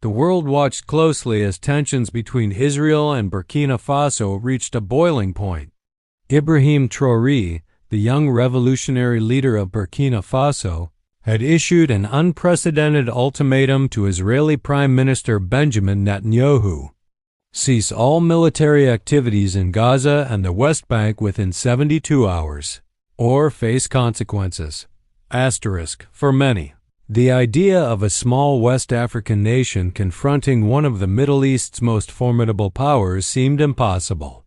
The world watched closely as tensions between Israel and Burkina Faso reached a boiling point. Ibrahim Traoré, the young revolutionary leader of Burkina Faso, had issued an unprecedented ultimatum to Israeli Prime Minister Benjamin Netanyahu: cease all military activities in Gaza and the West Bank within 72 hours, or face consequences. For many, the idea of a small West African nation confronting one of the Middle East's most formidable powers seemed impossible.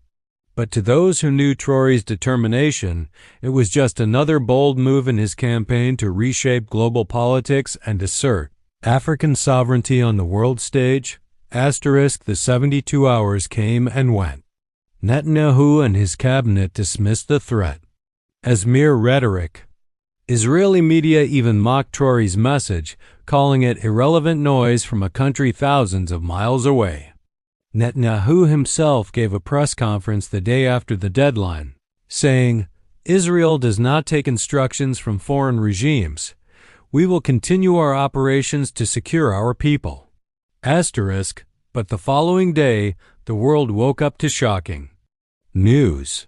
But to those who knew Traoré's determination, it was just another bold move in his campaign to reshape global politics and assert African sovereignty on the world stage. The 72 hours came and went. Netanyahu and his cabinet dismissed the threat as mere rhetoric. Israeli media even mocked Traoré's message, calling it irrelevant noise from a country thousands of miles away. Netanyahu himself gave a press conference the day after the deadline, saying, "Israel does not take instructions from foreign regimes. We will continue our operations to secure our people." But the following day, the world woke up to shocking news.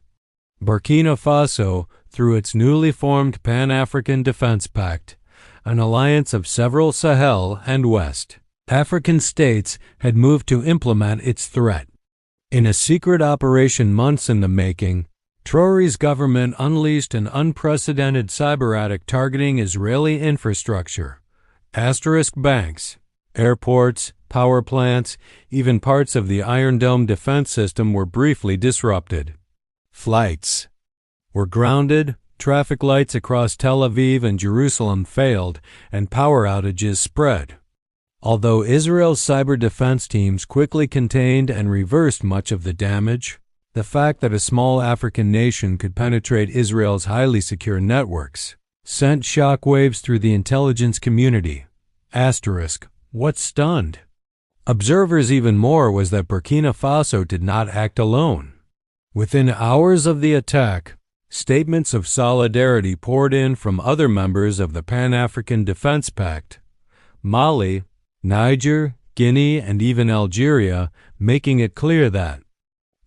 Burkina Faso, through its newly formed Pan-African Defense Pact, an alliance of several Sahel and West African states, had moved to implement its threat. In a secret operation months in the making, Traoré's government unleashed an unprecedented cyberattack targeting Israeli infrastructure. Banks, airports, power plants, even parts of the Iron Dome defense system were briefly disrupted. Flights were grounded, traffic lights across Tel Aviv and Jerusalem failed, and power outages spread. Although Israel's cyber defense teams quickly contained and reversed much of the damage, the fact that a small African nation could penetrate Israel's highly secure networks sent shockwaves through the intelligence community. What stunned observers even more was that Burkina Faso did not act alone. Within hours of the attack, statements of solidarity poured in from other members of the Pan-African Defense Pact: Mali, Niger, Guinea, and even Algeria, making it clear that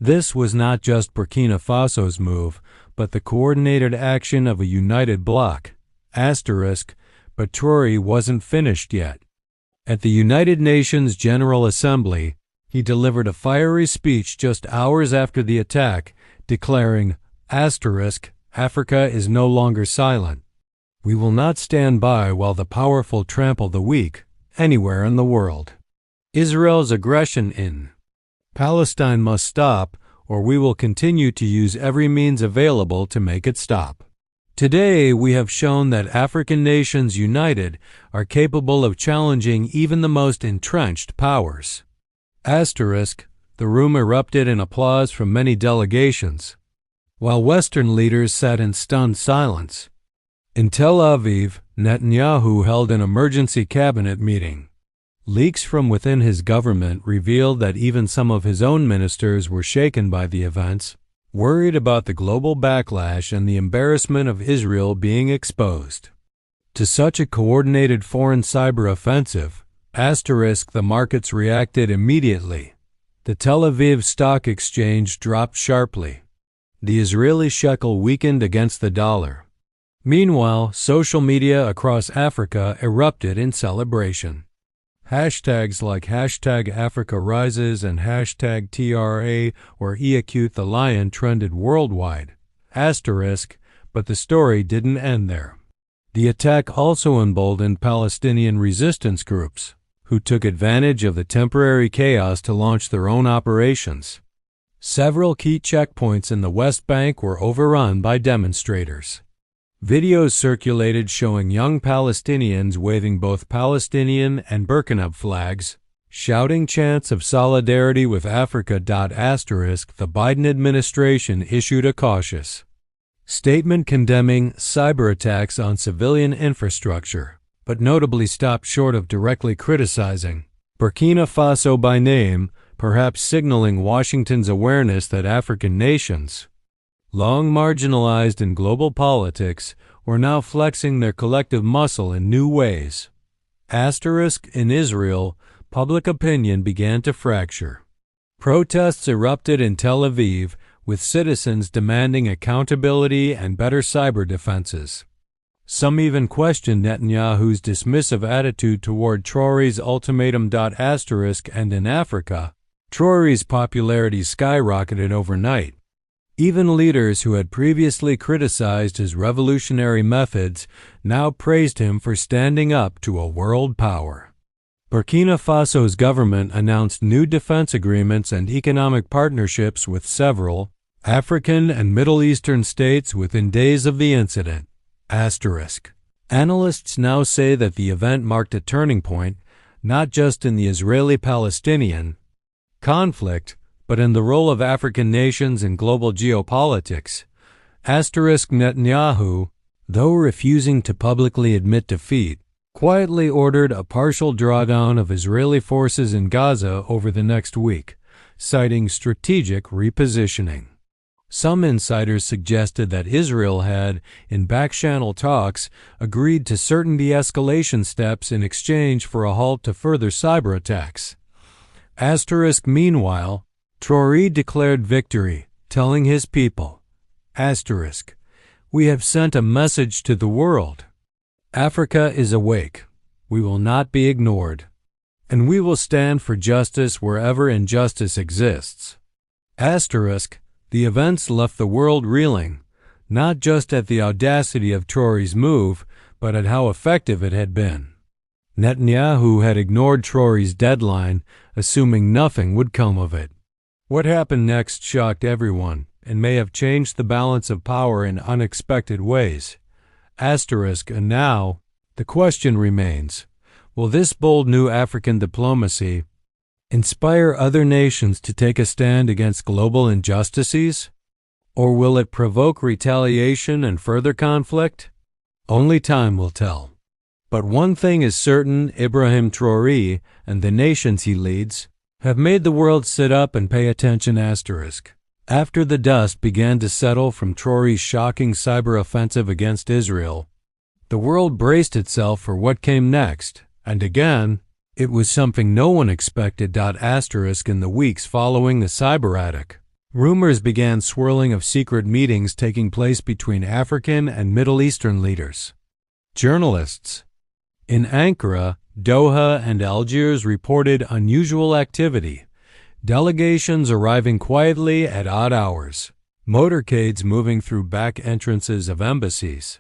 this was not just Burkina Faso's move, but the coordinated action of a united bloc. But Traoré wasn't finished yet. At the United Nations General Assembly, he delivered a fiery speech just hours after the attack, declaring, Africa is no longer silent. We will not stand by while the powerful trample the weak, anywhere in the world. Israel's aggression in Palestine must stop, or we will continue to use every means available to make it stop. Today, we have shown that African nations united are capable of challenging even the most entrenched powers. The room erupted in applause from many delegations, while Western leaders sat in stunned silence. In Tel Aviv, Netanyahu held an emergency cabinet meeting. Leaks from within his government revealed that even some of his own ministers were shaken by the events, worried about the global backlash and the embarrassment of Israel being exposed. To such a coordinated foreign cyber offensive, the markets reacted immediately. The Tel Aviv Stock Exchange dropped sharply. The Israeli shekel weakened against the dollar. Meanwhile, social media across Africa erupted in celebration. Hashtags like #AfricaRises and #TRA or Eacute the Lion trended worldwide. But the story didn't end there. The attack also emboldened Palestinian resistance groups, who took advantage of the temporary chaos to launch their own operations. Several key checkpoints in the West Bank were overrun by demonstrators. Videos circulated showing young Palestinians waving both Palestinian and Burkina flags, shouting chants of solidarity with Africa. The Biden administration issued a cautious statement condemning cyberattacks on civilian infrastructure, but notably stopped short of directly criticizing Burkina Faso by name, perhaps signaling Washington's awareness that African nations, long marginalized in global politics, were now flexing their collective muscle in new ways. In Israel, public opinion began to fracture. Protests erupted in Tel Aviv, with citizens demanding accountability and better cyber defenses. Some even questioned Netanyahu's dismissive attitude toward Traoré's ultimatum. And in Africa, Traoré's popularity skyrocketed overnight. Even leaders who had previously criticized his revolutionary methods now praised him for standing up to a world power. Burkina Faso's government announced new defense agreements and economic partnerships with several African and Middle Eastern states within days of the incident. Analysts now say that the event marked a turning point, not just in the Israeli-Palestinian conflict, but in the role of African nations in global geopolitics. Netanyahu, though refusing to publicly admit defeat, quietly ordered a partial drawdown of Israeli forces in Gaza over the next week, citing strategic repositioning. Some insiders suggested that Israel had, in back-channel talks, agreed to certain de-escalation steps in exchange for a halt to further cyberattacks. Meanwhile, Traoré declared victory, telling his people, "We have sent a message to the world. Africa is awake. We will not be ignored. And we will stand for justice wherever injustice exists." The events left the world reeling, not just at the audacity of Traoré's move, but at how effective it had been. Netanyahu had ignored Traoré's deadline, assuming nothing would come of it. What happened next shocked everyone, and may have changed the balance of power in unexpected ways. And now, the question remains, will this bold new African diplomacy inspire other nations to take a stand against global injustices? Or will it provoke retaliation and further conflict? Only time will tell. But one thing is certain: Ibrahim Traoré and the nations he leads have made the world sit up and pay attention. After the dust began to settle from Traoré's shocking cyber offensive against Israel, the world braced itself for what came next, and again, it was something no one expected. In the weeks following the cyberattack, rumors began swirling of secret meetings taking place between African and Middle Eastern leaders. Journalists in Ankara, Doha, and Algiers reported unusual activity, delegations arriving quietly at odd hours, motorcades moving through back entrances of embassies.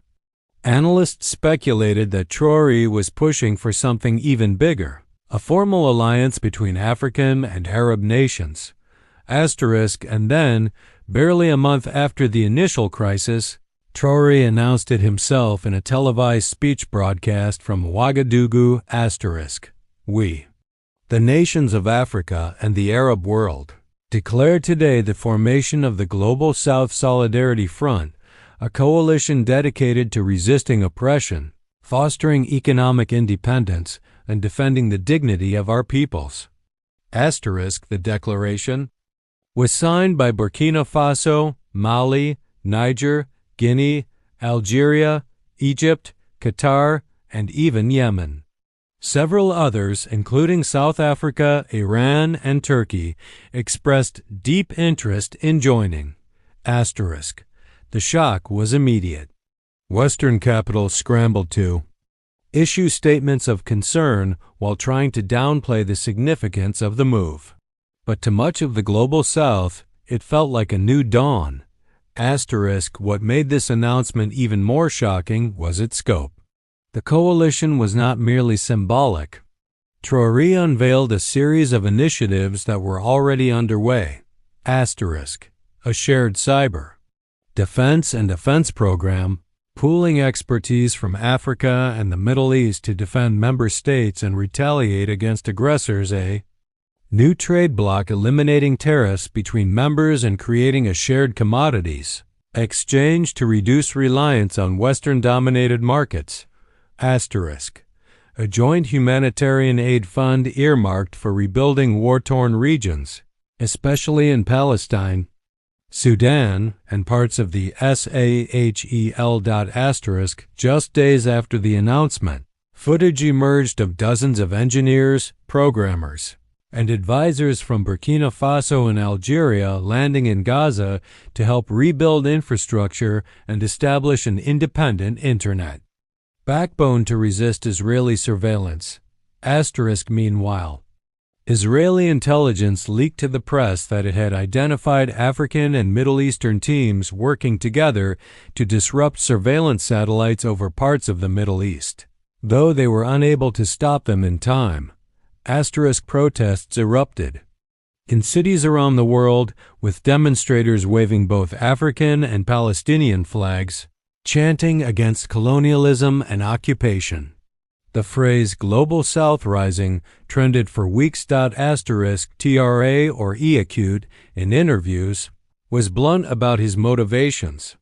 Analysts speculated that Traoré was pushing for something even bigger, a formal alliance between African and Arab nations. And then, barely a month after the initial crisis, Traoré announced it himself in a televised speech broadcast from Ouagadougou. We, the nations of Africa and the Arab world, declare today the formation of the Global South Solidarity Front, a coalition dedicated to resisting oppression, fostering economic independence, and defending the dignity of our peoples. The declaration was signed by Burkina Faso, Mali, Niger, Guinea, Algeria, Egypt, Qatar, and even Yemen. Several others, including South Africa, Iran, and Turkey, expressed deep interest in joining. The shock was immediate. Western capitals scrambled to issue statements of concern while trying to downplay the significance of the move. But to much of the global South, it felt like a new dawn. What made this announcement even more shocking was its scope. The coalition was not merely symbolic. Traoré unveiled a series of initiatives that were already underway. A shared cyber defense and defense program, pooling expertise from Africa and the Middle East to defend member states and retaliate against aggressors. A new trade bloc eliminating tariffs between members and creating a shared commodities exchange to reduce reliance on Western-dominated markets. A joint humanitarian aid fund earmarked for rebuilding war-torn regions, especially in Palestine, Sudan, and parts of the Sahel. Just days after the announcement, Footage emerged of dozens of engineers, programmers, and advisors from Burkina Faso and Algeria landing in Gaza to help rebuild infrastructure and establish an independent internet. Backbone to resist Israeli surveillance. Meanwhile, Israeli intelligence leaked to the press that it had identified African and Middle Eastern teams working together to disrupt surveillance satellites over parts of the Middle East. Though they were unable to stop them in time, protests erupted in cities around the world, with demonstrators waving both African and Palestinian flags, chanting against colonialism and occupation. The phrase Global South Rising trended for weeks. Traoré, or Eacute, in interviews, was blunt about his motivations.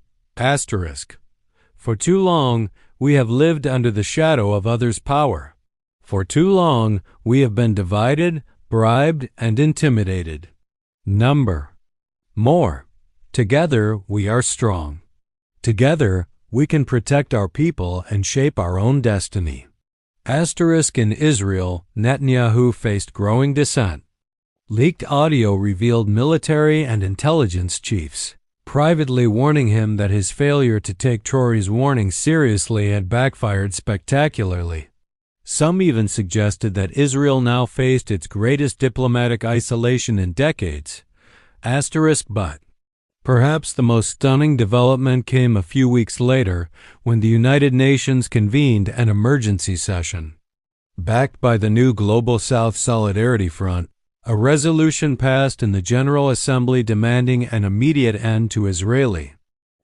For too long, we have lived under the shadow of others' power. For too long, we have been divided, bribed, and intimidated. More. Together, we are strong. Together, we can protect our people and shape our own destiny. In Israel, Netanyahu faced growing dissent. Leaked audio revealed military and intelligence chiefs privately warning him that his failure to take Traoré's warning seriously had backfired spectacularly. Some even suggested that Israel now faced its greatest diplomatic isolation in decades. But perhaps the most stunning development came a few weeks later when the United Nations convened an emergency session. Backed by the new Global South Solidarity Front, a resolution passed in the General Assembly demanding an immediate end to Israeli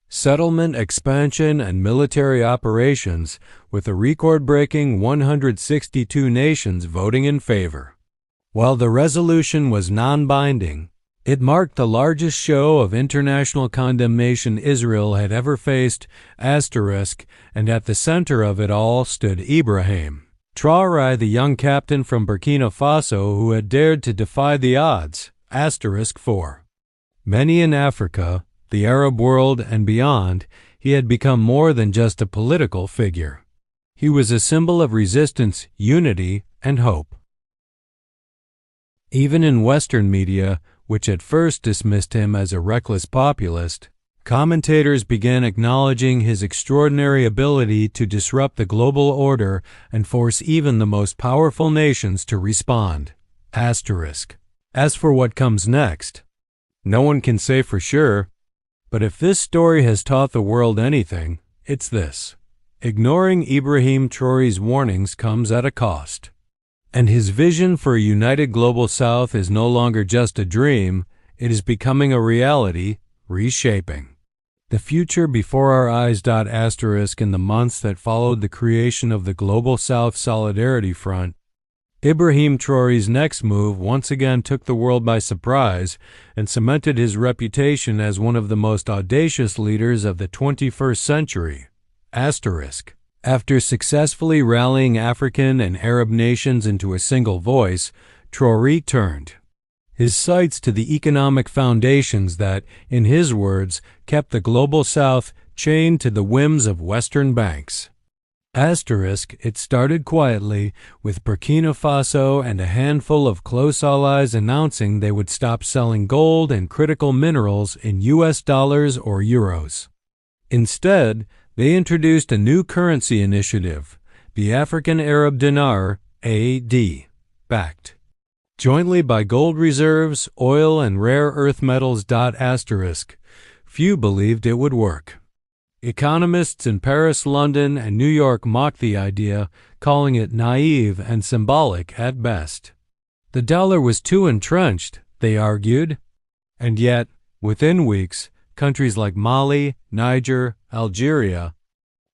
settlement expansion and military operations, with a record-breaking 162 nations voting in favor. While the resolution was non-binding, it marked the largest show of international condemnation Israel had ever faced, and at the center of it all stood Ibrahim Traoré, the young captain from Burkina Faso who had dared to defy the odds. For many in Africa, the Arab world, and beyond, he had become more than just a political figure. He was a symbol of resistance, unity, and hope. Even in Western media, which at first dismissed him as a reckless populist, commentators began acknowledging his extraordinary ability to disrupt the global order and force even the most powerful nations to respond. As for what comes next, no one can say for sure, but if this story has taught the world anything, it's this: ignoring Ibrahim Traoré's warnings comes at a cost. And his vision for a united global South is no longer just a dream, it is becoming a reality, reshaping the future before our eyes. In the months that followed the creation of the Global South Solidarity Front, Ibrahim Traoré's next move once again took the world by surprise and cemented his reputation as one of the most audacious leaders of the 21st century. After successfully rallying African and Arab nations into a single voice, Traoré turned his sights to the economic foundations that, in his words, kept the Global South chained to the whims of Western banks. It started quietly, with Burkina Faso and a handful of close allies announcing they would stop selling gold and critical minerals in US dollars or euros. Instead, they introduced a new currency initiative, the African Arab Dinar, AD, backed jointly by gold reserves, oil, and rare earth metals. Few believed it would work. Economists in Paris, London, and New York mocked the idea, calling it naive and symbolic at best. The dollar was too entrenched, they argued. And yet, within weeks, countries like Mali, Niger, Algeria,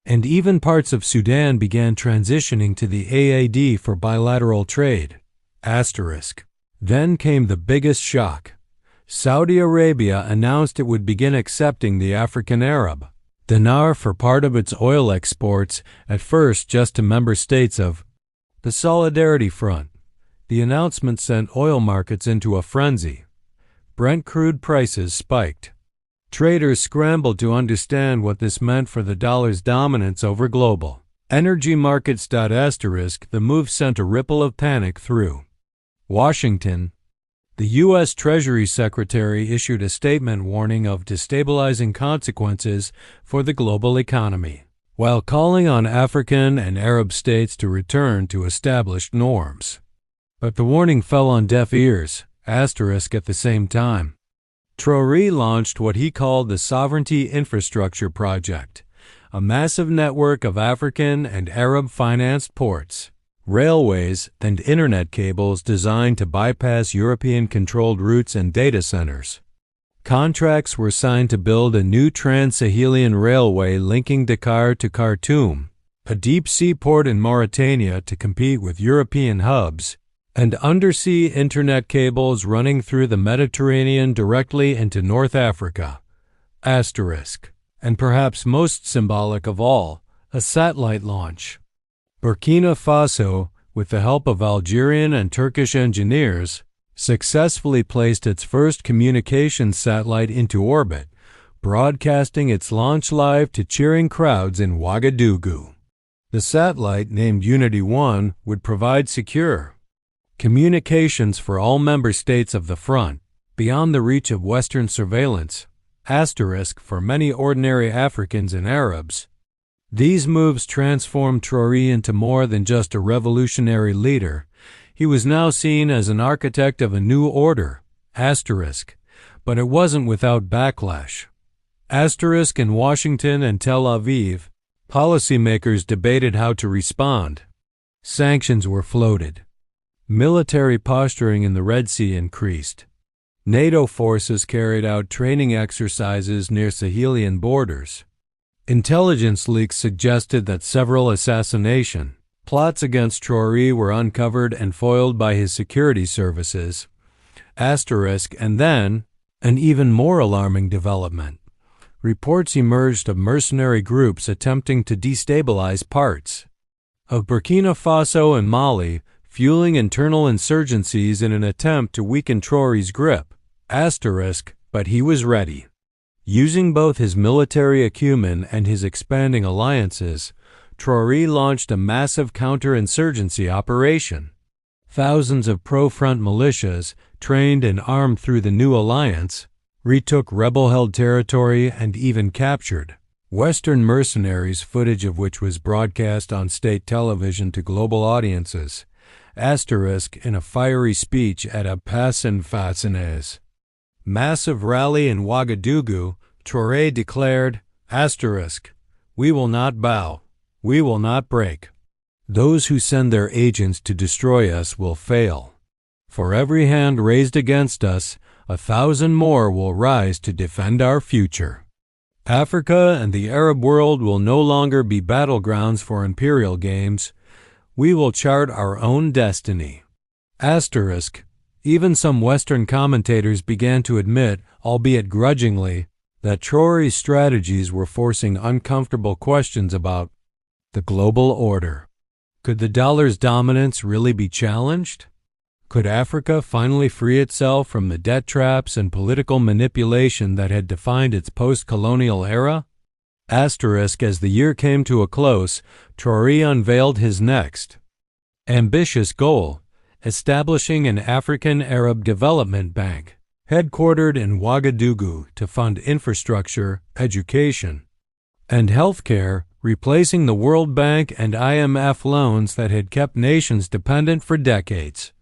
and even parts of Sudan began transitioning to the AAD for bilateral trade. Then came the biggest shock. Saudi Arabia announced it would begin accepting the African Arab dinar for part of its oil exports, at first just to member states of the Solidarity Front. The announcement sent oil markets into a frenzy. Brent crude prices spiked. Traders scrambled to understand what this meant for the dollar's dominance over global Energy markets. The move sent a ripple of panic through Washington. The U.S. Treasury Secretary issued a statement warning of destabilizing consequences for the global economy, while calling on African and Arab states to return to established norms. But the warning fell on deaf ears. At the same time, Traoré launched what he called the Sovereignty Infrastructure Project, a massive network of African and Arab-financed ports, railways, and internet cables designed to bypass European-controlled routes and data centers. Contracts were signed to build a new trans-Sahelian railway linking Dakar to Khartoum, a deep-sea port in Mauritania to compete with European hubs, and undersea internet cables running through the Mediterranean directly into North Africa. And perhaps most symbolic of all, a satellite launch. Burkina Faso, with the help of Algerian and Turkish engineers, successfully placed its first communications satellite into orbit, broadcasting its launch live to cheering crowds in Ouagadougou. The satellite, named Unity 1, would provide secure communications for all member states of the front, beyond the reach of Western surveillance, for many ordinary Africans and Arabs. These moves transformed Traoré into more than just a revolutionary leader. He was now seen as an architect of a new order, but it wasn't without backlash. In Washington and Tel Aviv, policymakers debated how to respond. Sanctions were floated. Military posturing in the Red Sea increased. NATO forces carried out training exercises near Sahelian borders. Intelligence leaks suggested that several assassination plots against Traoré were uncovered and foiled by his security services. And then, an even more alarming development. Reports emerged of mercenary groups attempting to destabilize parts of Burkina Faso and Mali, fueling internal insurgencies in an attempt to weaken Traoré's grip. But he was ready. Using both his military acumen and his expanding alliances, Traoré launched a massive counterinsurgency operation. Thousands of pro-front militias, trained and armed through the new alliance, retook rebel-held territory and even captured Western mercenaries, footage of which was broadcast on state television to global audiences. In a fiery speech at a Passin-Fascinez massive rally in Ouagadougou, Traoré declared, "We will not bow. We will not break. Those who send their agents to destroy us will fail. For every hand raised against us, 1,000 more will rise to defend our future. Africa and the Arab world will no longer be battlegrounds for imperial games. We will chart our own destiny." Even some Western commentators began to admit, albeit grudgingly, that Traoré's strategies were forcing uncomfortable questions about the global order. Could the dollar's dominance really be challenged? Could Africa finally free itself from the debt traps and political manipulation that had defined its post-colonial era? As the year came to a close, Traoré unveiled his next ambitious goal, establishing an African-Arab Development Bank, headquartered in Ouagadougou to fund infrastructure, education, and healthcare, replacing the World Bank and IMF loans that had kept nations dependent for decades.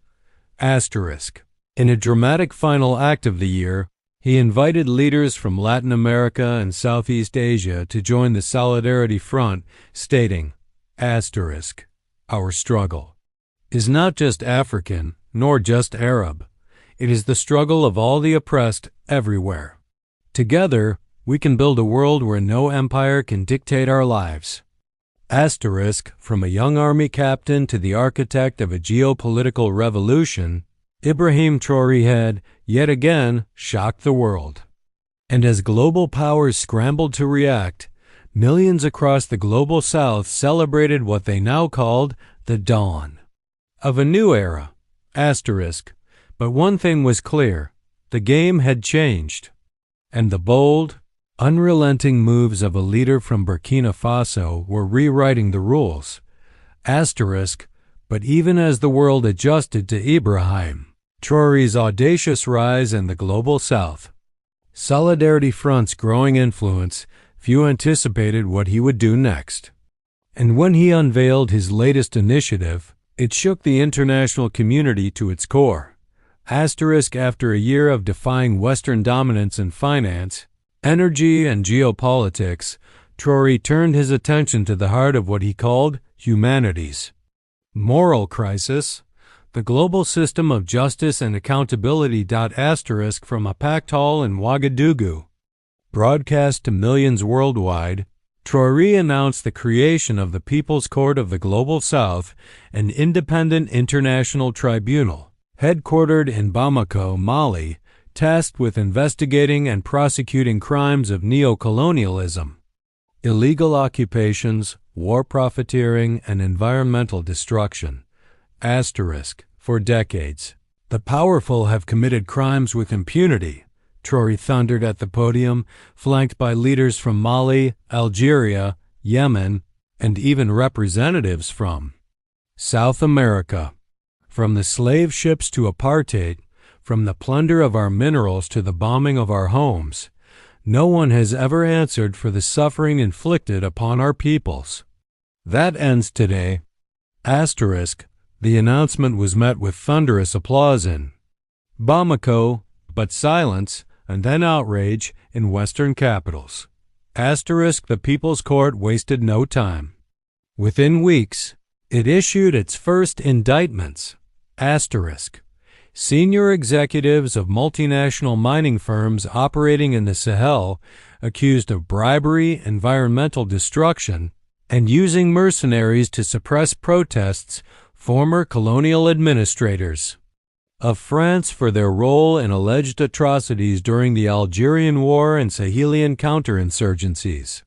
In a dramatic final act of the year, he invited leaders from Latin America and Southeast Asia to join the Solidarity Front, stating, "Our struggle is not just African, nor just Arab. It is the struggle of all the oppressed everywhere. Together, we can build a world where no empire can dictate our lives." From a young army captain to the architect of a geopolitical revolution, Ibrahim Traoré had, yet again, shocked the world. And as global powers scrambled to react, millions across the global south celebrated what they now called the dawn of a new era. But one thing was clear: the game had changed, and the bold, Unrelenting moves of a leader from Burkina Faso were rewriting the rules. Asterisk, but even as the world adjusted to Ibrahim Traoré's audacious rise in the global south, Solidarity Front's growing influence, few anticipated what he would do next. And when he unveiled his latest initiative, it shook the international community to its core. Asterisk, after a year of defying Western dominance in finance, energy, and geopolitics, Traoré turned his attention to the heart of what he called humanity's moral crisis, the global system of justice and accountability. Asterisk, from a packed hall in Ouagadougou, broadcast to millions worldwide, Traoré announced the creation of the People's Court of the Global South, an independent international tribunal, headquartered in Bamako, Mali, tasked with investigating and prosecuting crimes of neocolonialism, illegal occupations, war profiteering, and environmental destruction. Asterisk, for decades, the powerful have committed crimes with impunity, Traoré thundered at the podium, flanked by leaders from Mali, Algeria, Yemen, and even representatives from South America. From the slave ships to apartheid, from the plunder of our minerals to the bombing of our homes, no one has ever answered for the suffering inflicted upon our peoples. That ends today. Asterisk, the announcement was met with thunderous applause in Bamako, but silence and then outrage in Western capitals. Asterisk, the People's Court wasted no time. Within weeks, it issued its first indictments. Asterisk, senior executives of multinational mining firms operating in the Sahel accused of bribery, environmental destruction, and using mercenaries to suppress protests, former colonial administrators of France for their role in alleged atrocities during the Algerian War and Sahelian counterinsurgencies.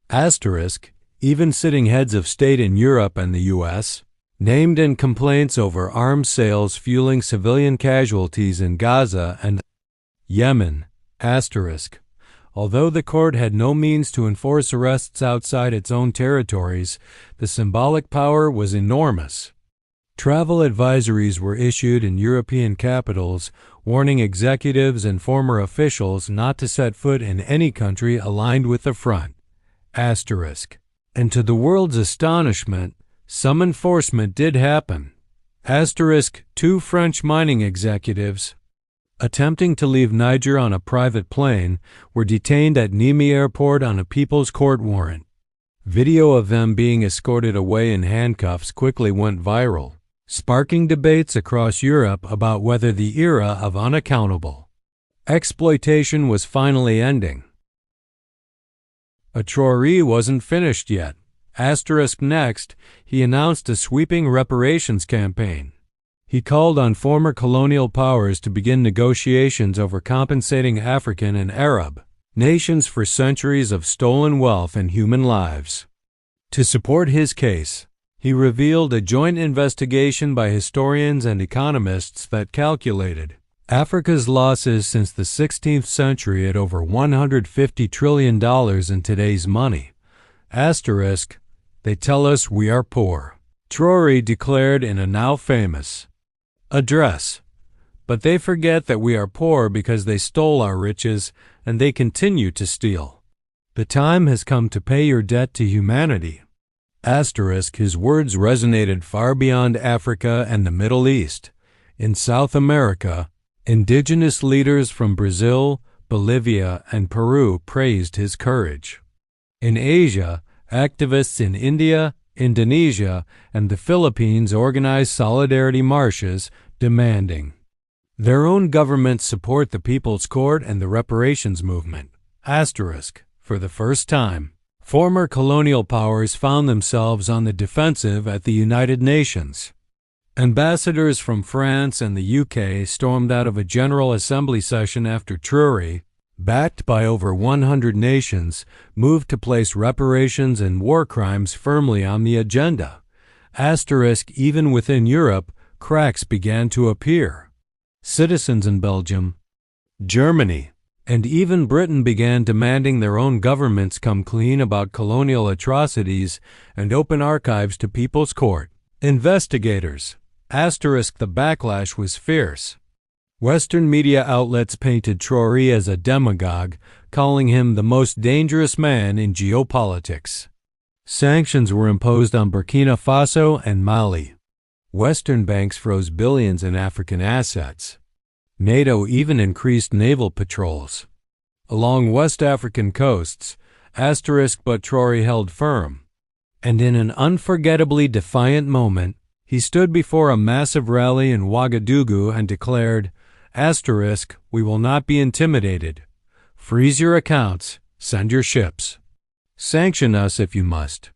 Asterisk, even sitting heads of state in Europe and the U.S., named in complaints over arms sales fueling civilian casualties in Gaza and Yemen. Asterisk, although the court had no means to enforce arrests outside its own territories, the symbolic power was enormous. Travel advisories were issued in European capitals, warning executives and former officials not to set foot in any country aligned with the front. Asterisk, and to the world's astonishment, some enforcement did happen. Asterisk, 2 French mining executives, attempting to leave Niger on a private plane, were detained at Niamey Airport on a People's Court warrant. Video of them being escorted away in handcuffs quickly went viral, sparking debates across Europe about whether the era of unaccountable exploitation was finally ending. Traoré wasn't finished yet. Asterisk, next, he announced a sweeping reparations campaign. He called on former colonial powers to begin negotiations over compensating African and Arab nations for centuries of stolen wealth and human lives. To support his case, he revealed a joint investigation by historians and economists that calculated Africa's losses since the 16th century at over $150 trillion in today's money. Asterisk, they tell us we are poor, Traoré declared in a now famous address. But they forget that we are poor because they stole our riches and they continue to steal. The time has come to pay your debt to humanity. Asterisk, his words resonated far beyond Africa and the Middle East. In South America, indigenous leaders from Brazil, Bolivia, and Peru praised his courage. In Asia, activists in India, Indonesia, and the Philippines organized solidarity marches demanding their own governments support the People's Court and the reparations movement. Asterisk, for the first time, former colonial powers found themselves on the defensive at the United Nations. Ambassadors from France and the UK stormed out of a General Assembly session after Traoré, backed by over 100 nations, moved to place reparations and war crimes firmly on the agenda. Asterisk, even within Europe, cracks began to appear. Citizens in Belgium, Germany, And even Britain began demanding their own governments come clean about colonial atrocities and open archives to People's Court. Investigators. Asterisk the backlash was fierce. Western media outlets painted Traoré as a demagogue, calling him the most dangerous man in geopolitics. Sanctions were imposed on Burkina Faso and Mali. Western banks froze billions in African assets. NATO even increased naval patrols along West African coasts, but Traoré held firm. And in an unforgettably defiant moment, he stood before a massive rally in Ouagadougou and declared, we will not be intimidated. Freeze your accounts, send your ships. Sanction us if you must.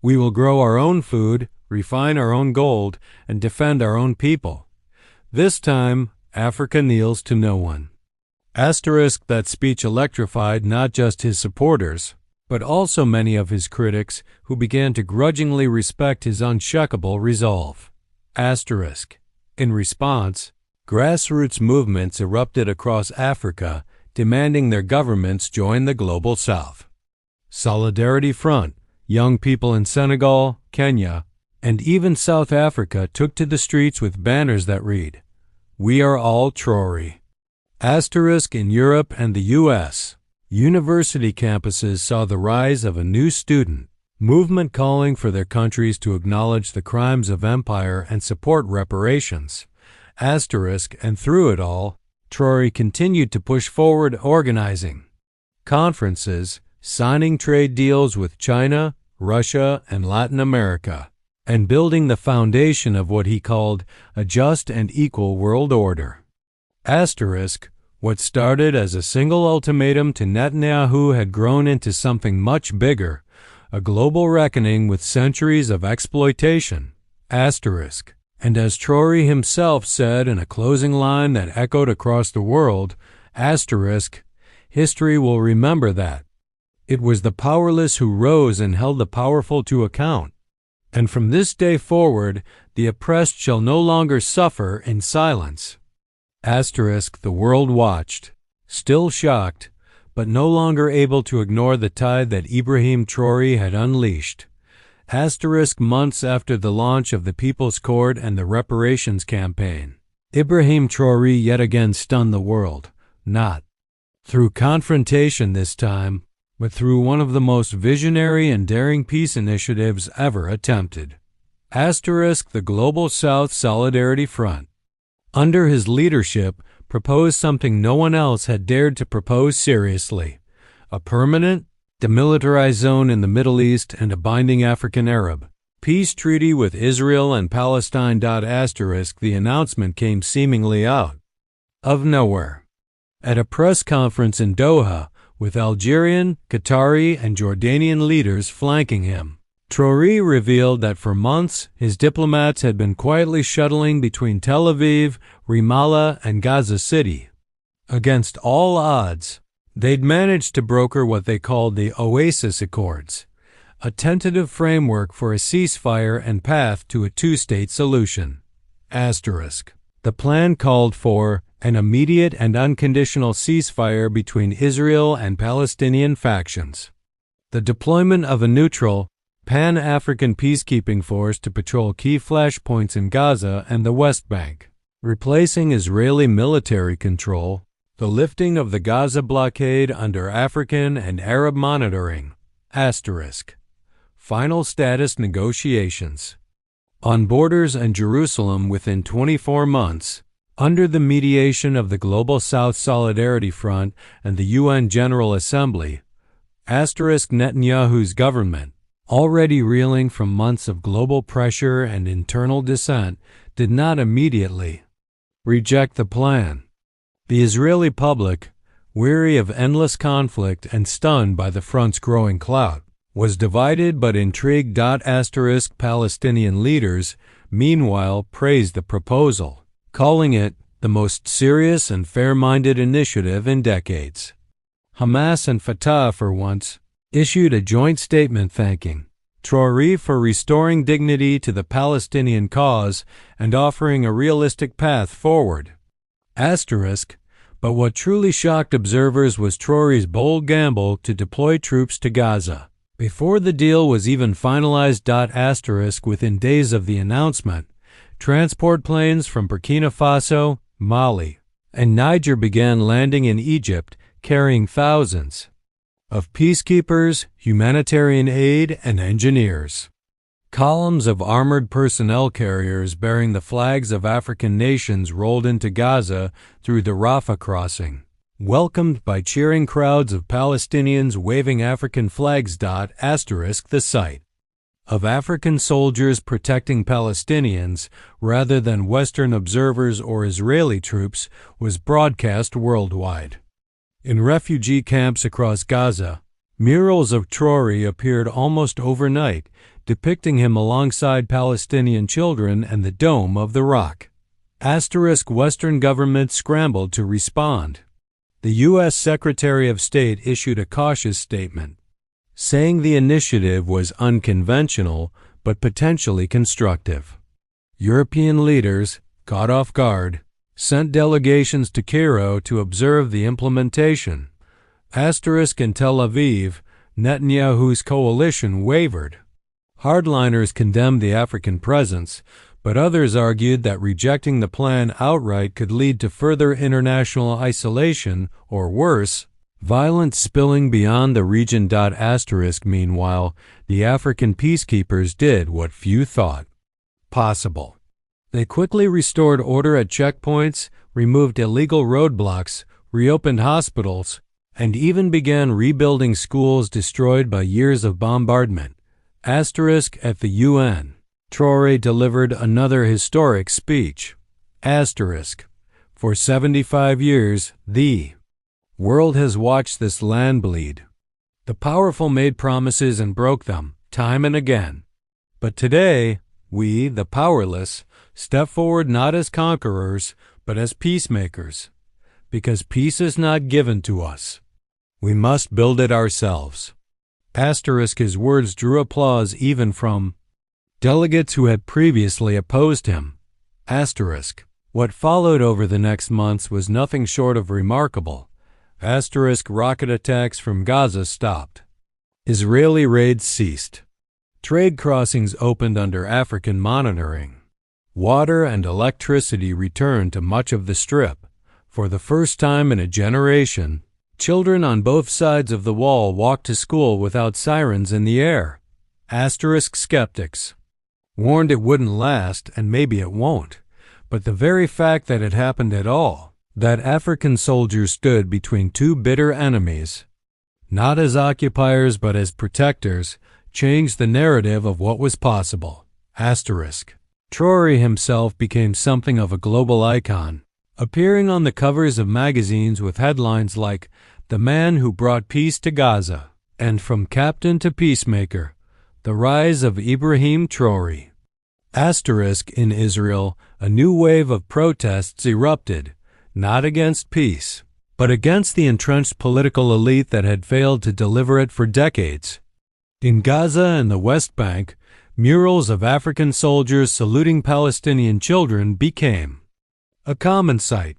We will grow our own food, refine our own gold, and defend our own people. This time, Africa kneels to no one. That speech electrified not just his supporters, but also many of his critics who began to grudgingly respect his unshakable resolve. In response, grassroots movements erupted across Africa, demanding their governments join the Global South. Solidarity Front, young people in Senegal, Kenya, and even South Africa took to the streets with banners that read, "We are all Traoré." In Europe and the U.S., university campuses saw the rise of a new student movement calling for their countries to acknowledge the crimes of empire and support reparations. And through it all, Traoré continued to push forward organizing conferences, signing trade deals with China, Russia, and Latin America, and building the foundation of what he called a just and equal world order. What started as a single ultimatum to Netanyahu had grown into something much bigger, a global reckoning with centuries of exploitation. And as Traoré himself said in a closing line that echoed across the world, history will remember that. It was the powerless who rose and held the powerful to account. And from this day forward, the oppressed shall no longer suffer in silence. The world watched, still shocked, but no longer able to ignore the tide that Ibrahim Traoré had unleashed. Months after the launch of the People's Court and the reparations campaign, Ibrahim Traoré yet again stunned the world, not through confrontation this time, but through one of the most visionary and daring peace initiatives ever attempted. The Global South Solidarity Front, under his leadership, proposed something no one else had dared to propose seriously: a permanent, demilitarized zone in the Middle East and a binding African-Arab peace treaty with Israel and Palestine. The announcement came seemingly out of nowhere. At a press conference in Doha, with Algerian, Qatari, and Jordanian leaders flanking him, Traoré revealed that for months his diplomats had been quietly shuttling between Tel Aviv, Ramallah, and Gaza City. Against all odds, they'd managed to broker what they called the Oasis Accords, a tentative framework for a ceasefire and path to a two-state solution. The plan called for an immediate and unconditional ceasefire between Israel and Palestinian factions, the deployment of a neutral, Pan-African peacekeeping force to patrol key flashpoints in Gaza and the West Bank, replacing Israeli military control, the lifting of the Gaza blockade under African and Arab monitoring. Final status negotiations on borders and Jerusalem within 24 months, under the mediation of the Global South Solidarity Front and the UN General Assembly. Netanyahu's government, already reeling from months of global pressure and internal dissent, did not immediately reject the plan. The Israeli public, weary of endless conflict and stunned by the front's growing clout, was divided but intrigued. Palestinian leaders, meanwhile, praised the proposal, calling it the most serious and fair-minded initiative in decades. Hamas and Fatah, for once, issued a joint statement thanking Traoré for restoring dignity to the Palestinian cause and offering a realistic path forward. But what truly shocked observers was Traoré's bold gamble to deploy troops to Gaza. Before the deal was even finalized, within days of the announcement, transport planes from Burkina Faso, Mali, and Niger began landing in Egypt, carrying thousands of peacekeepers, humanitarian aid, and engineers. Columns of armored personnel carriers bearing the flags of African nations rolled into Gaza through the Rafah crossing, welcomed by cheering crowds of Palestinians waving African flags. The sight of African soldiers protecting Palestinians rather than Western observers or Israeli troops was broadcast worldwide. In refugee camps across Gaza, murals of Traoré appeared almost overnight, depicting him alongside Palestinian children and the Dome of the Rock. Western governments scrambled to respond. The U.S. Secretary of State issued a cautious statement, saying the initiative was unconventional but potentially constructive. European leaders, caught off guard, sent delegations to Cairo to observe the implementation. In Tel Aviv, Netanyahu's coalition wavered. Hardliners condemned the African presence, but others argued that rejecting the plan outright could lead to further international isolation or worse, violence spilling beyond the region. Meanwhile, the African peacekeepers did what few thought possible. They quickly restored order at checkpoints, removed illegal roadblocks, reopened hospitals, and even began rebuilding schools destroyed by years of bombardment. At the UN, Traoré delivered another historic speech. For 75 years, the world has watched this land bleed. The powerful made promises and broke them, time and again. But today, we, the powerless, step forward not as conquerors, but as peacemakers. Because peace is not given to us. We must build it ourselves. His words drew applause even from delegates who had previously opposed him. What followed over the next months was nothing short of remarkable. Rocket attacks from Gaza stopped. Israeli raids ceased. Trade crossings opened under African monitoring. Water and electricity returned to much of the Strip. For the first time in a generation, children on both sides of the wall walked to school without sirens in the air. Skeptics warned it wouldn't last, and maybe it won't. But the very fact that it happened at all, that African soldiers stood between two bitter enemies, not as occupiers but as protectors, changed the narrative of what was possible. Traoré himself became something of a global icon, appearing on the covers of magazines with headlines like "The Man Who Brought Peace to Gaza" and "From Captain to Peacemaker, The Rise of Ibrahim Traoré." In Israel, a new wave of protests erupted, not against peace, but against the entrenched political elite that had failed to deliver it for decades. In Gaza and the West Bank, murals of African soldiers saluting Palestinian children became a common sight.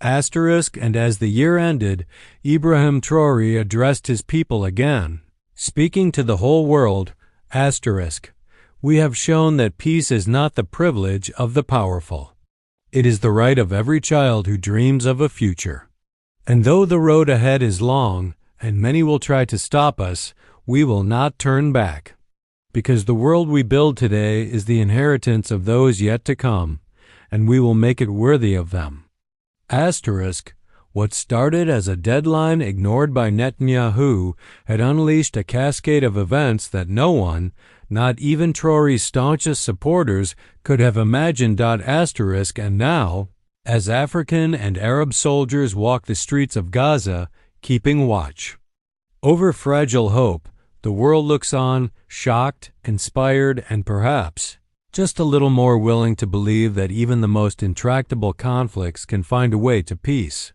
And as the year ended, Ibrahim Traoré addressed his people again, speaking to the whole world. We have shown that peace is not the privilege of the powerful. It is the right of every child who dreams of a future. And though the road ahead is long, and many will try to stop us, we will not turn back. Because the world we build today is the inheritance of those yet to come, and we will make it worthy of them. What started as a deadline ignored by Netanyahu had unleashed a cascade of events that no one, not even Traoré's staunchest supporters, could have imagined. And now, as African and Arab soldiers walk the streets of Gaza, keeping watch over fragile hope, the world looks on, shocked, inspired, and perhaps just a little more willing to believe that even the most intractable conflicts can find a way to peace.